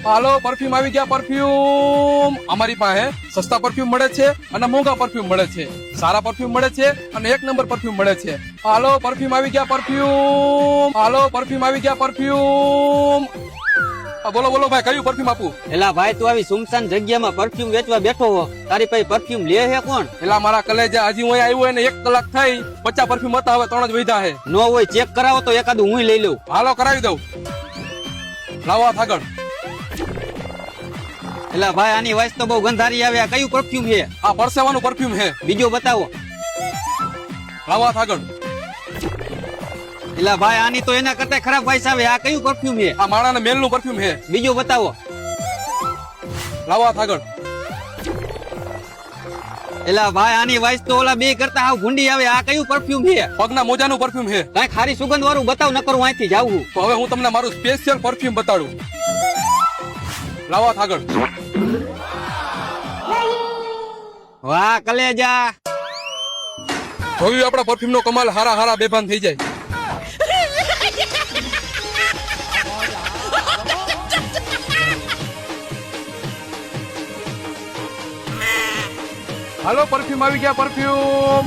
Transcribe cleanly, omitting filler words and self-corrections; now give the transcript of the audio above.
હાલો perfume આવી ગયા perfume અમારી પાસે સસ્તા પરફ્યુમ મળે છે અને મોંઘા પરફ્યુમ મળે છે સારા પરફ્યુમ મળે છે અને એક નંબર પરફ્યુમ મળે છે હાલો પરફ્યુમ આવી ગયા પરફ્યુમ હાલો પરફ્યુમ આવી ગયા પરફ્યુમ બોલો બોલો ભાઈ કયું પરફ્યુમ આપું એલા ભાઈ તું આવી સુમસાન જગ્યામાં પરફ્યુમ વેચવા બેઠો હો તારી પાસે પરફ્યુમ લે હે કોણ? એલા મારા કલેજા હજી હું આવ્યો ને 1 કલાક થઈ 50 પરફ્યુમ હતા હવે 3 જ વધ્યા છે નો હોય ચેક કરાવો તો એકાદું હું લઈ લઉં. હાલો કરાવી દઉં લાવો હાથ આગળ એલા ભાઈ આની વાઇસ તો બહુ ગંધારી આવે આ કયું પરફ્યુમ છે? આ પરસેવાનું પરફ્યુમ છે બીજો બતાવો. લાવો હાથ આગળ એલા ભાઈ આની તો એના કરતા ખરાબ વાઇસ આવે આ કયું પરફ્યુમ છે? આ માણાના મેલનું પરફ્યુમ છે બીજો બતાવો. લાવો હાથ આગળ એલા ભાઈ આની વાઇસ તો ઓલા બે કરતા હાવ ભૂંડી આવે આ કયું પરફ્યુમ છે? પગના મોજાનું પરફ્યુમ છે કઈ ખારી સુગંધ વાળું બતાવ નકર હું અહીંથી જાઉં. તો હવે હું તમને મારું સ્પેશિયલ પરફ્યુમ બતાડું લાવો હાથ આગળ વાહ કલેજા જોયું આપણા પરફ્યુમ નો કમાલ હારા હારા બેભાન થઈ જાય હાલો પરફ્યુમ આવી ગયા પરફ્યુમ